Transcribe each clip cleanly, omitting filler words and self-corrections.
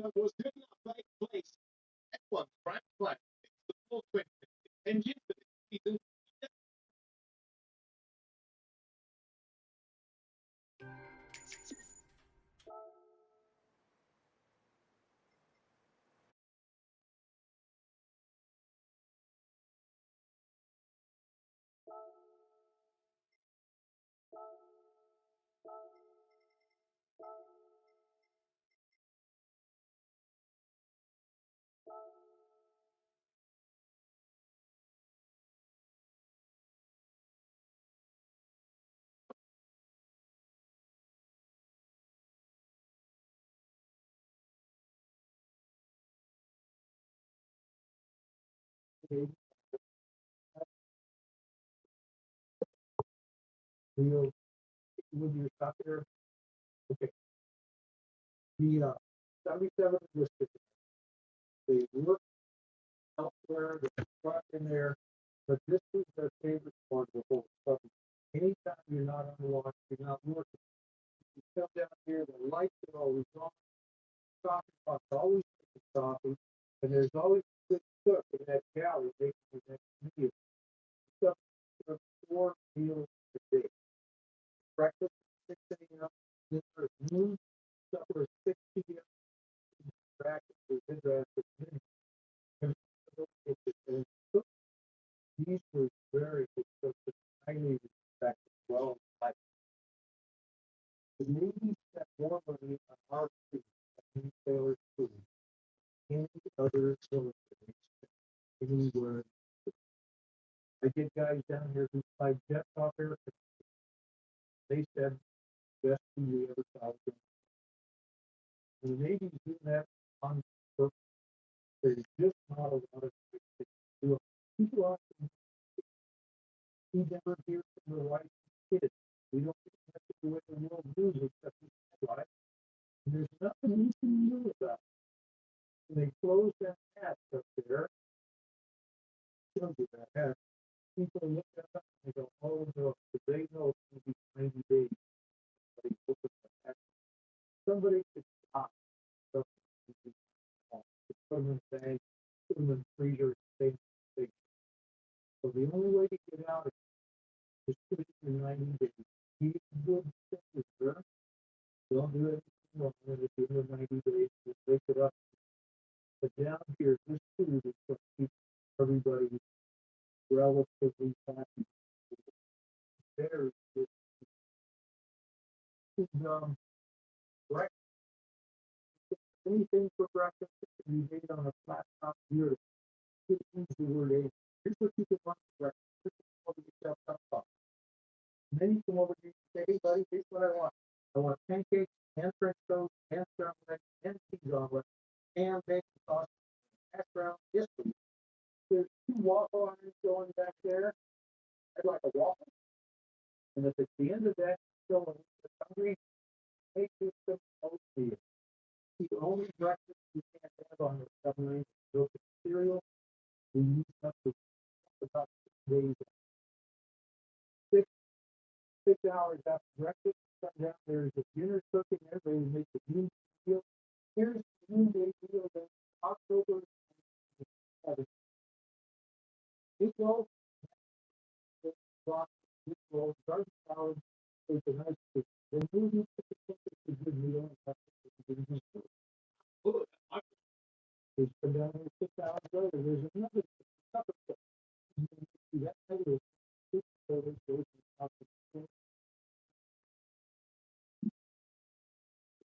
Okay, we'll with your stop there. Okay, the 77 listed. They work elsewhere, they're brought in there, but this is their favorite part of the whole stuff. Anytime you're not on the watch, you're not working, you come down here, the lights are always on, coffee pot's always making coffee, and there's always a good cook in that galley making the next meal. Stuff for 4 meals a day. Breakfast at 6 a.m., dinner at noon, supper at 6 p.m., practice with dinner at noon. And these were very good, highly respected, well liked. The Navy spent more money on our food than any sailor's food. Any other military anywhere. I get guys down here who fly jet off air. They said best food we ever saw. And the Navy's doing that on purpose. There's just not a lot of things to do. People often we never hear from their wife and kids. We don't get much of the way the world moves except in life. And there's nothing we can do about it. When they close that hatch up there, shows you that hatch, people look at it and they go, oh no, because they know it's going to be 90 days. They open the hatch. Somebody could stop something. Put them in the bank, put them in the freezer, things. So the only way to get out is just put it in 90 days. Keep good things there. Don't do anything wrong with it in the 90 days. Just pick it up. But down here, this food is going to keep everybody relatively happy. Very good. Breakfast. Anything for breakfast that can be made on a flat top here. Use the word A. Here's what you can want for breakfast. Here's what you can have top. And then you come over here and say, hey buddy, here's what I want. I want pancakes and French toast and scrambled eggs and cheese omelet and bacon sauce, hash brown. Yes, please. There's 2 waffle irons going back there. I'd like a waffle. And if at the end of that, you're still hungry, make this some oatmeal. The only breakfast you can't have on the submarine is milk and cereal. We use up to about 6 days. 6 hours after breakfast, come down, there's a dinner cooking. Everybody makes a noon meal. Here's the noonday meal that October 7th. Meatloaf, broccoli, meatloaf, garden salad, it's a nice food. Then you put the chicken to good meal and have to good meal. There's come down there 6 hours later. There's another supper cook. That night is 6 hours later.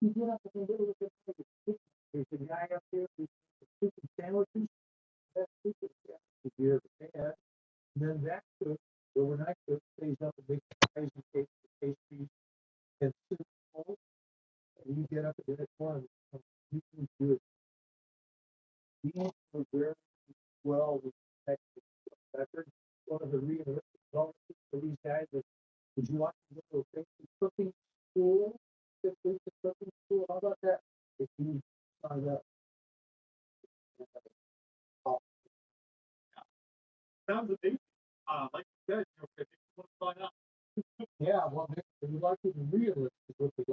You get up and go to the there's a guy up there who's chicken sandwiches. That chicken sandwich you ever had. And then that cook, overnight cook, stays up and makes pies and cakes and pastries and soup. And you get up at the next morning, you can do it. These were very well respected. I heard one of the realistic bonuses for these guys is, would you like to go to a fancy cooking school? Cooking school, how about that? If you sign up. Sounds amazing. Like you said, if you want to sign up. Yeah, well, if you like to be realistic, what they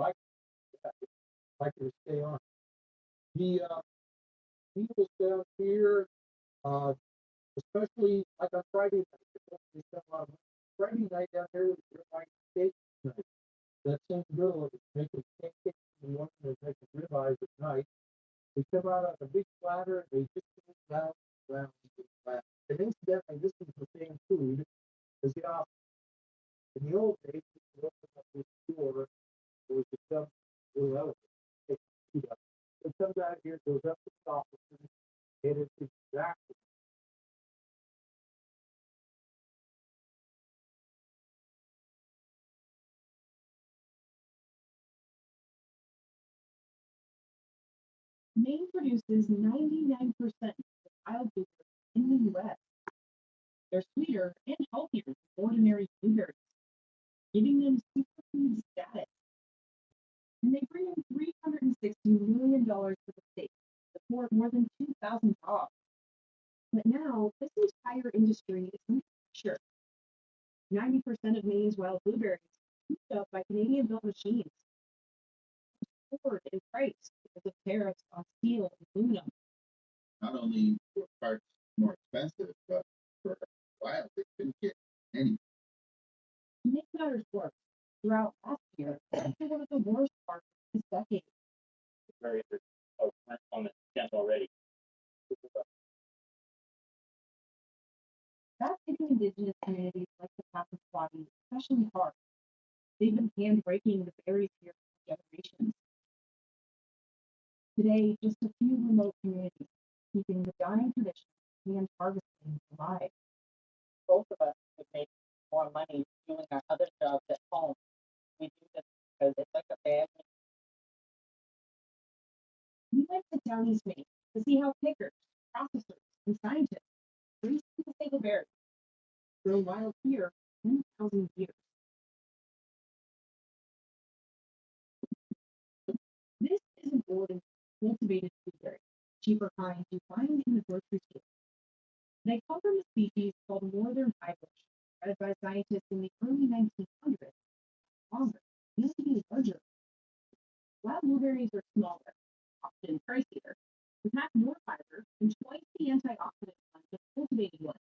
like to stay on. The people down here, uh, especially like on Friday night, they spend a lot of money. Friday night down here was ribeye steak night. That's in the middle of it, making pancakes in the morning and making ribeyes at night. They come out on a big platter and they just go round and round and round. And incidentally, this is the same food as the office. In the old days, you could open up this door, there was a dump, little elevator, take the food up. It comes out here, goes up to the office, and it's exactly. Maine produces 99% of wild blueberries in the U.S. They're sweeter and healthier than ordinary blueberries, giving them superfood status. And they bring in $360 million to the state, support more than 2,000 jobs. But now, this entire industry is under pressure. 90% of Maine's wild blueberries are used up by Canadian-built machines, poured and priced because of tariffs on steel and aluminum. Not only were parts more expensive, but for a while they couldn't get any. To make matters worse, throughout last year, actually one of the worst parts of this decade. Very on the tent already. That's hitting indigenous communities like the Passamaquoddy especially hard. They've been hand-breaking the berries here for generations. Today, just a few remote communities keeping the dying tradition of hand harvesting alive. Both of us would make more money doing our other jobs at home. We do this because it's like a bad. We went to Downey's Maine to see how pickers, processors, and scientists raise the single berries, grow wild here for 10,000 years. This is an ordinary cultivated blueberry, cheaper kind you find in the grocery store. They come from a species called northern piebrush, bred by scientists in the early 1900s. Longer, used to be larger. Wild blueberries are smaller, often pricier, and pack more fiber and twice the antioxidant content of cultivated ones.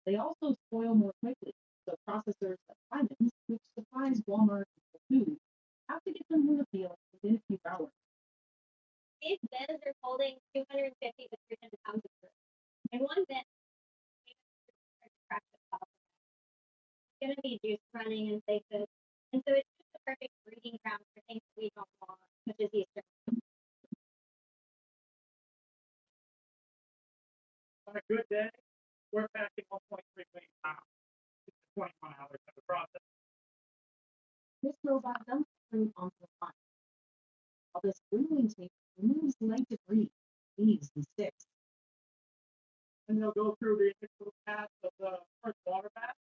They also spoil more quickly, so processors like Simons, which supplies Walmart with food, have to get them from the field within a few hours. These bins are holding 250 to 300 pounds of fruit. And one bin is going to be juice running in places. And so it's just a perfect breeding ground for things that we don't want, such as Easter. On a good day, we're packing 1.3 million pounds. It's 21 hours of the process. This robot dumps fruit onto the line. While this grilling tape removes light debris, leaves, and sticks. And they'll go through the initial path of the first water bath,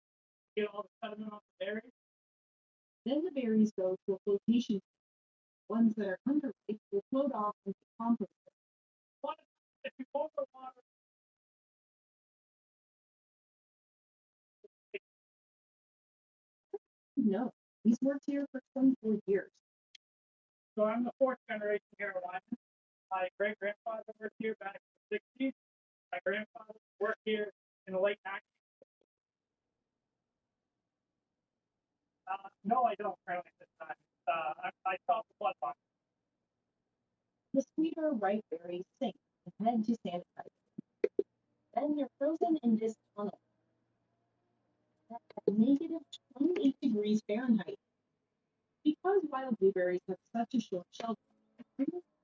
get all the sediment off the berries. Then the berries go to a flotation tank. Ones that are underripe will float off into compost. If you over water, No, he's worked here for 24 years. so I'm the fourth generation here at Lyman. My great grandfather worked here back in the 60s. My grandfather worked here in the late 90s. No, I don't currently at this time. I stopped the blood box. The sweeter ripe berries sink and head to sanitizer. Then they're frozen in this tunnel at negative 28 degrees Fahrenheit. Because wild blueberries have such a short shelf life,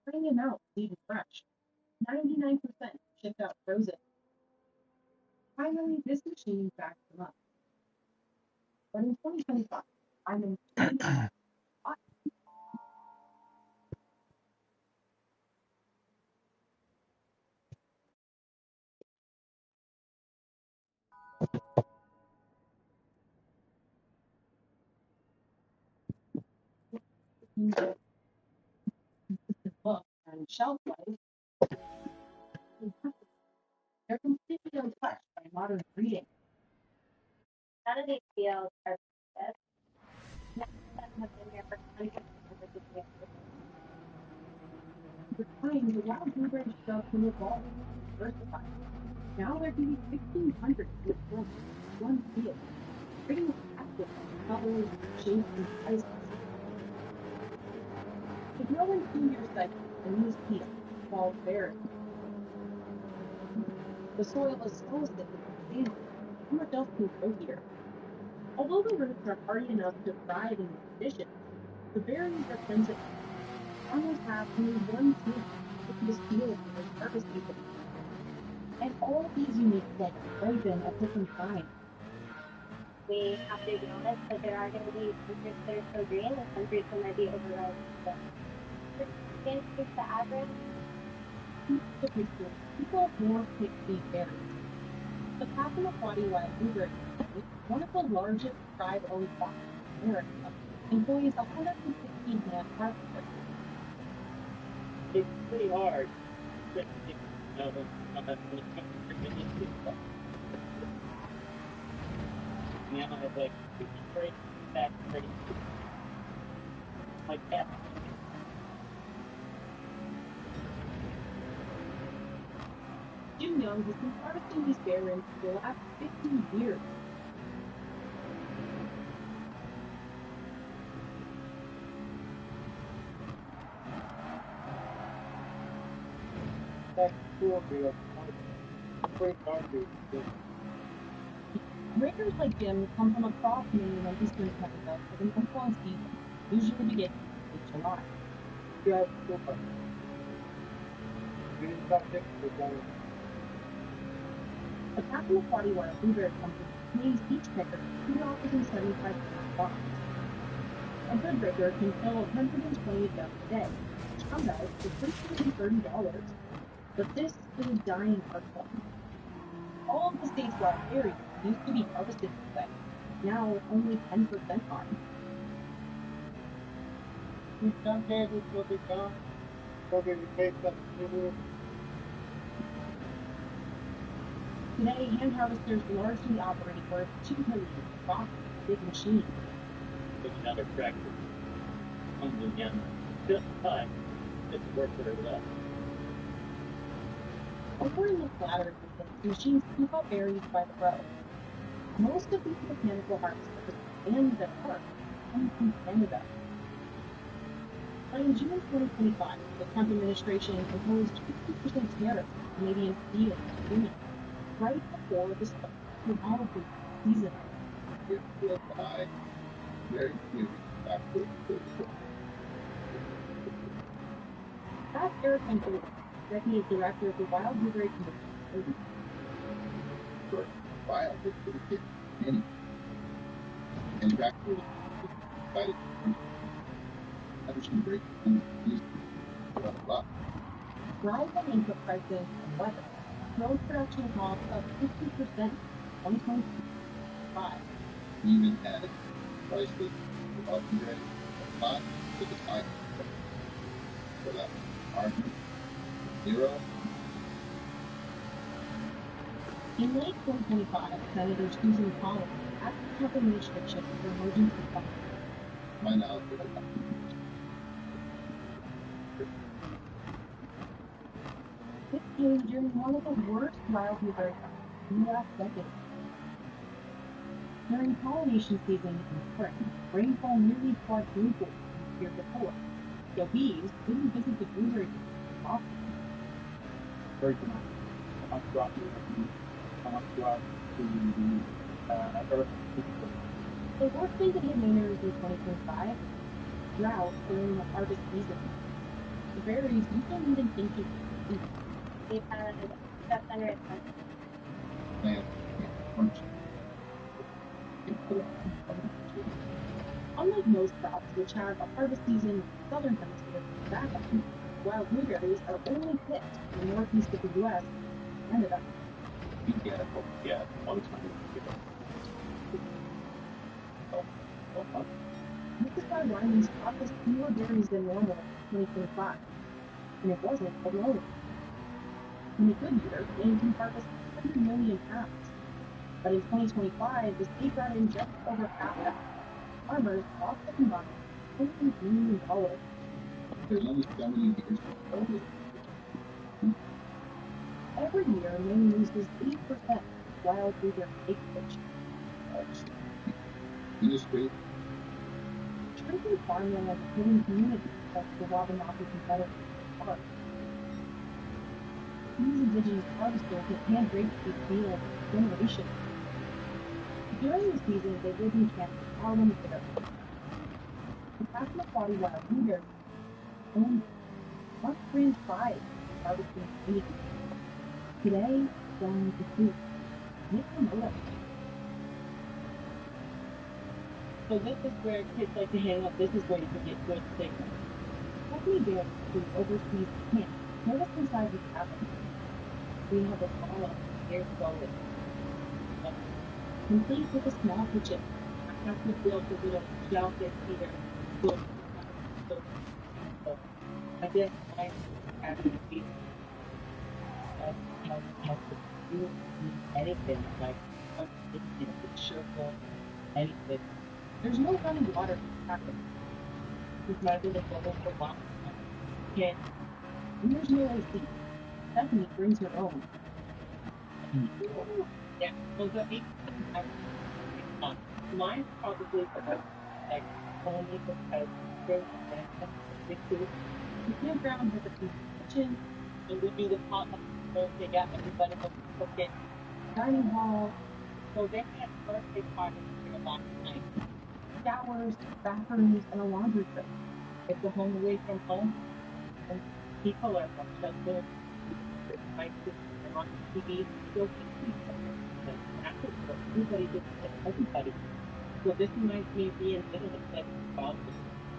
bring them out even fresh. 99% shipped out frozen. Finally, this machine backs them up. But in 2025, I'm in consistent look and shelf life. They're completely untouched by modern breeding. None of these fields are this. None of them have been here for hundreds and hundreds of years. time, the wild blueberry shrub will evolve and diversify. Now there can be 1,500 different one field, bringing active colors, shapes, and sizes. They grow in 2-year cycles, and these seeds fall barren. The soil is so acidic and sandy, how much else can grow here? Although the roots are hardy enough to thrive in these conditions, the berries are sensitive. Farmers have only one chance to this field for their harvest season. And all these unique plants ripen at different times. We have to acknowledge that there are going to be countries that are so green and countries that might be overrun. So, against the average, The picture, people more pick these berries. The Passamaquoddy wild blueberry is one of the largest tribe-owned farms in America, employs 116 hand harvesters. It's pretty hard. To, you know, when it comes to industry stuff. You know, it's like it's straight back pretty like that. Jim Young has been harvesting these berries for the last 15 years. That's cool, deal. Great boundary. Graders like Jim come from across Maine and eastern Canada for the month-long season, usually beginning in July. Yeah, super. We didn't stop it, we're done. The Passamaquoddy Wild Blueberry Company pays each picker $2.75 box. A good rigger can fill 120 of them a day, which comes out to $330. But this is a dying art form. All of the state's wild berries used to be harvested this way. Now only 10% are. Some tables will be gone. So we take that to Today, hand harvesters largely operate where 2 million box big machines. With another tractor. Comes again. Just time. It's work very well. Over in the flatter region, machines scoop up berries by the row. Most of these mechanical harvesters and their parts come from Canada. But in June 2025, the Trump administration imposed 50% tariffs on Canadian steel and aluminum right before the start of the olive season. It will buy very few factors. That's Eric Hunter, executive director of the Wild Blueberry Commission. For wild, it could get any. And factors, decided to Henderson break and use blah blah blah. Rising input prices and weather drove production costs up 50% in 2025. We even had prices for up and ready hot to the time. So that argument 0. In late 2025, Senator Susan Collins asked the Trump administration for emergency funding. My knowledge of This came during one of the worst wild blueberry crops in the last decade. During pollination season in spring, rainfall nearly quadrupled from the year before. So bees didn't visit the blueberry fields often. very good. I'm dropping to the earth. The worst thing that hit Mainers in 2025, drought during the harvest season. The berries you don't even think you can eat. we've had just under a ton. plant punch. Unlike most crops, which have a harvest season in the southern hemisphere to back on, wild blueberries are only picked in the northeast of the U.S. and Canada. Yeah, one time. This is why Wyman's processed fewer berries than normal in 2025, and it wasn't alone. In a good year, Maine can harvest 100 million pounds, but in 2025, the state brought in just over half that. Farmers lost a combined $100 million. There's only so many years to grow this Every year, Maine loses 8% of wild blueberry acreage. Industry, Treating farmland as a living community like the Wabanaki Confederacy Park. These indigenous harvesters have hand-raked these fields for generations. During the season, they live in camps far from there. The Passamaquoddy wild blueberry owned Mark Grand Pride harvesting community. Today, selling to food. Make them know that. So this is where kids like to hang out. This is where you can get good signal. Stephanie Bear, who oversees the camp, met us inside the cabin. We have a follow. Here's going. Complete with a small kitchen. I have to build a little shelf in here. So I guess I have to be how to do anything like circle anything. There's no running water in the cabin, With my little bubble for water. Okay. and there's no AC. Stephanie brings her own. Yeah. Well, the mine's probably about like only because there's The campground has a kitchen, and we do the potluck. So they got everybody to cook it. dining hall, So they had birthday party here last night. showers, bathrooms, and a laundry room. It's a home away from home. And people are upset there. My sister on TV still everybody just everybody. So this reminds me of being little and like about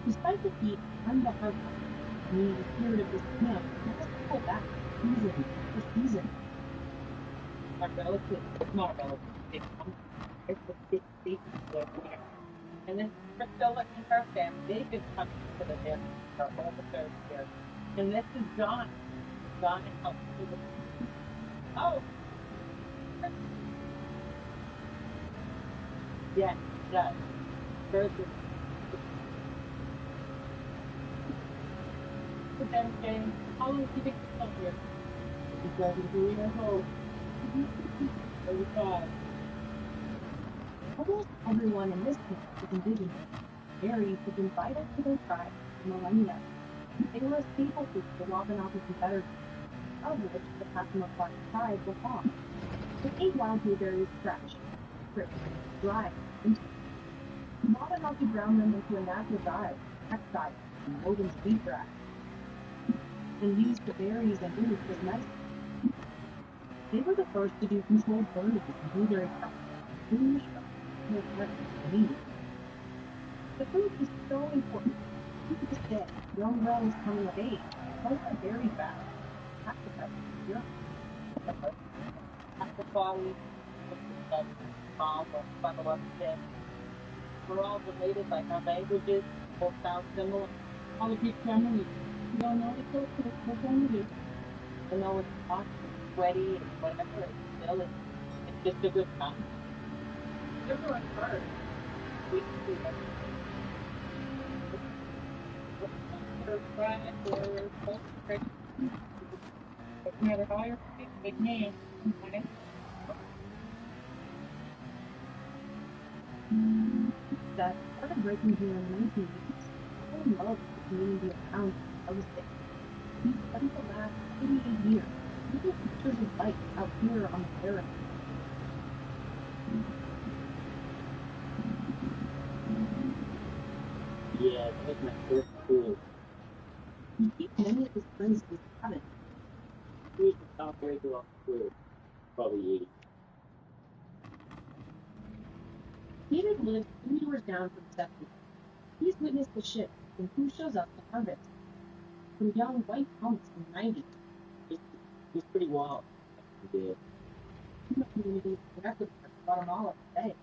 Despite the heat and the hard work, meaning the spirit of this camp never pull back season for season. our relatives, not relatives, they come. It's a big city there. And then Priscilla and her family, they've been coming to the there for all the third year. And this is John. John and help to the oh. Yeah, yeah. First is the damn thing. How long do you think it's up here? Because it's 3 years old. 35. Almost everyone in this camp is indigenous. Berries have been vital to their tribe for millennia. They were a staple food for the Wabanaki Confederacy, of which the Passamaquoddy tribe belonged. They ate wild blueberries fresh, crisp, dry, and the Wabanaki ground them into a natural dye, textile, and woven sweetgrass, and used the berries and roots as medicine. They were the first to do controlled burning and blueberry crops, in the shrub, and their part of the meat. The fruit is so important. To this day, young wells coming of age grow them very fast. Africa, Europe, After quality, Bob or follow up there. We're all related, like our languages both sound similar. All the big families, you don't know it's okay, we're going to do. You know, it's hot, it's sweaty, and whatever, it's still, it's just a good time. Everyone's hard. We can do that. Or fried or cold, no matter how you're big man, okay? that started breaking here in the 1980s. Fell in love with the community around Elliston. He spent the last 88 years taking pictures of life out here on the prairie. Yeah, that was my first school. He keeps many of his friends in his cabin. He was the top ranger off the school, probably 80. David lives 2 doors down from Stephanie. He's witnessed the shift in who shows up to harvest. From young white punks in the 90s, He's pretty wild. Yeah. to communities in Ecuador and Guatemala today.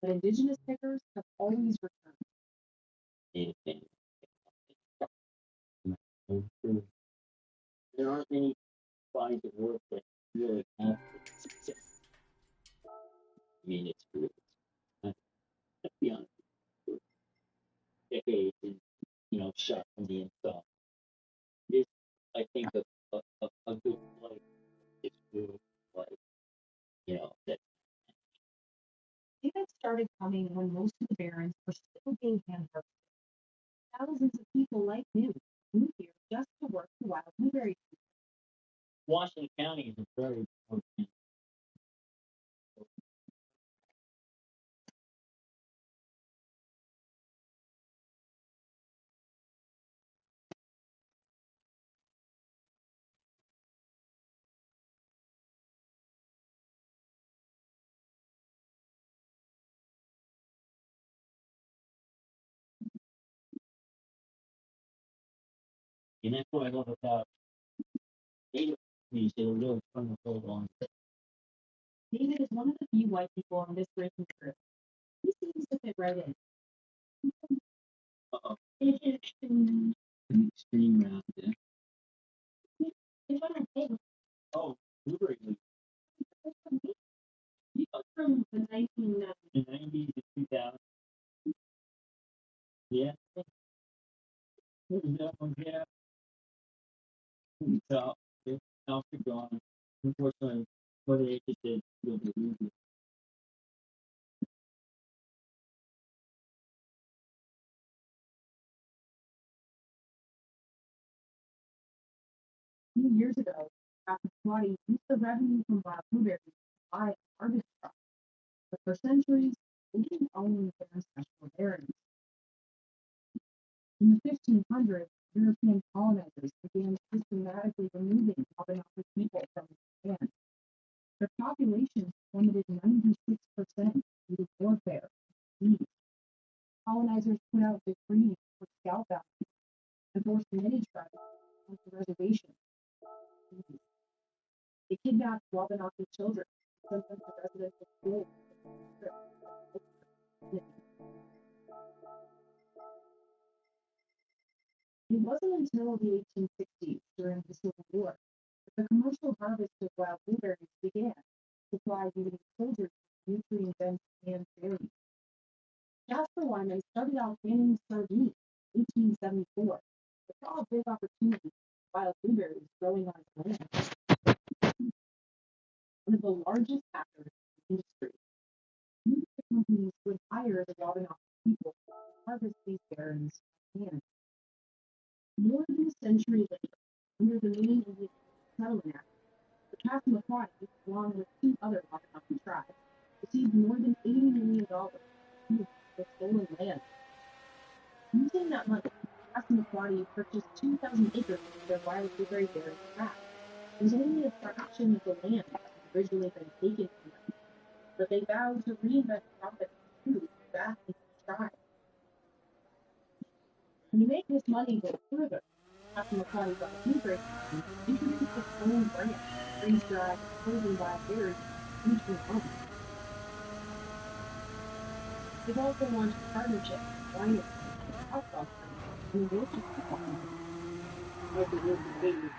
But indigenous pickers have always returned. Anything. There aren't many lines of work that really have success. I mean, it's good. Let's be honest. Decades in started coming when most of the barons were still being hand-harvested. Thousands of people like you moved here just to work the wild blueberry. Washington County is a very important. And that's what I love about David. These are really fun to hold on. David is one of the few white people on this racing crew. He seems to fit right in. Uh-oh. It's An extreme round there. Which one is big? Oh, blueberry leaf. He comes from the 1990s. The 90s to 2000. Yeah. What was that one? Yeah. So, it's also gone. Unfortunately, what they just did, you'll be losing. A few years ago, after Swati used the revenue from wild blueberries to buy a harvest truck. But for centuries, they didn't own their ancestral barons. In the 1500s, European colonizers began systematically removing Wabanaki people from the land. Their population plummeted 96% due to warfare and disease. Colonizers put out decrees for scalp bounties and forced many tribes onto reservations. They kidnapped Wabanaki children and sent them to residential schools. It wasn't until the 1860s, during the Civil War, that the commercial harvest of wild blueberries began to supply U.S. soldiers with nutrient-dense canned berries. Jasper Wyman started out canning sardines in 1874, but saw a big opportunity for wild blueberries growing on his land. One of the largest actors in the industry, the companies would hire the Wabanaki people to harvest these berries by hand. More than a century later, under the Maine Indian Settlement Act, the Passamaquoddy, along with two other Wabanaki tribes, received more than $80 million for their stolen land. Using that money, Passamaquoddy purchased 2,000 acres of their wild blueberry berry tract. It was only a fraction of the land that had originally been taken from them, but they vowed to reinvest profits and food back into the tribe. And to make this money go further, Passamaquoddy Wild Blueberry Company introduced its own brand, freeze-dried frozen wild berries, into the home. They've also launched a partnership with wineries and hot dog brands in the Worcester Department. That's a real thing.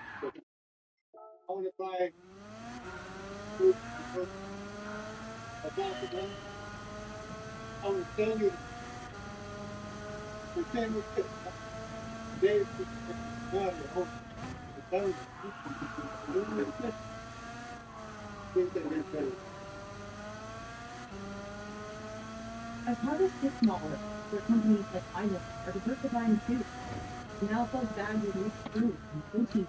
I want to buy food because about the one I was telling you the same with this. They not at home. The time things that they're better. As harvests get smaller, their companies like Island are diversifying too. They now sell bags of mixed fruit and protein.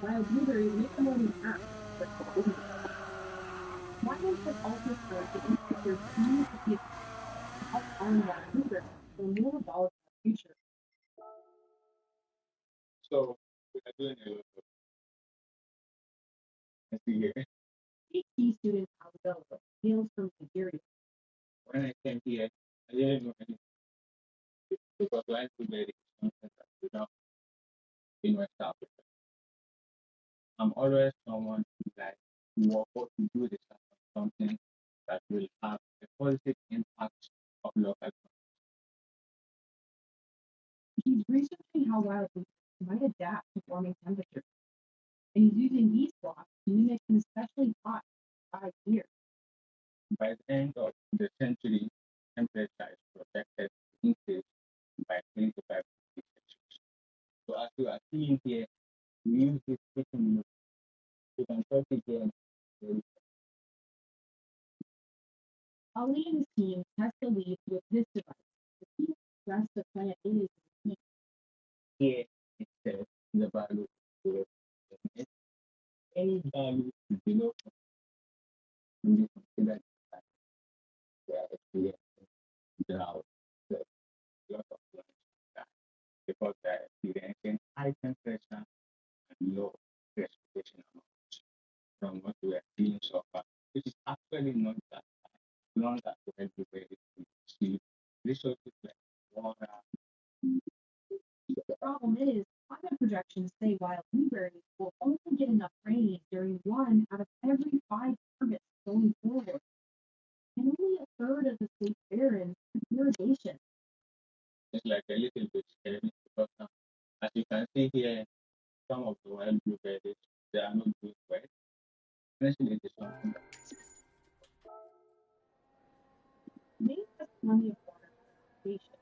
Wild blueberries make more than half of their business. Wyman has also started to increase their team of people to help farm wild blueberries for a more volatile future. So, what I'm doing is, I see here, PhD student Alvaro hails from Nigeria. when I came here, I didn't know anything. Because life was very something that you know, in West Africa. I'm always someone who like to work or to do this kind of something that will have a positive impact of local economy. He's researching how wild blueberries might adapt to warming temperatures, and he's using yeast blocks to mimic an especially hot 5 years. By the end of the century, temperature is projected to increase by 3 to 5 degrees Celsius. So as you are seeing here, we use this kitchen unit. You can touch it here. Ali and his team test the leaves with this device. The key stress the plant is Here it says the value to any value below when you consider the experience drought, the lot of plants die because they are experiencing high temperature and low precipitation amounts from what we are seeing so far, which is actually not that high, as long as we help you ready to see resources like water. The problem is, climate projections say wild blueberries will only get enough rain during 1 out of every 5 harvests going forward, and only a third of the state's barrens have irrigation. It's like a little bit scary because as you can see here, some of the wild blueberries, they are not doing well. Honestly, it is something that Maine has plenty of water for irrigation,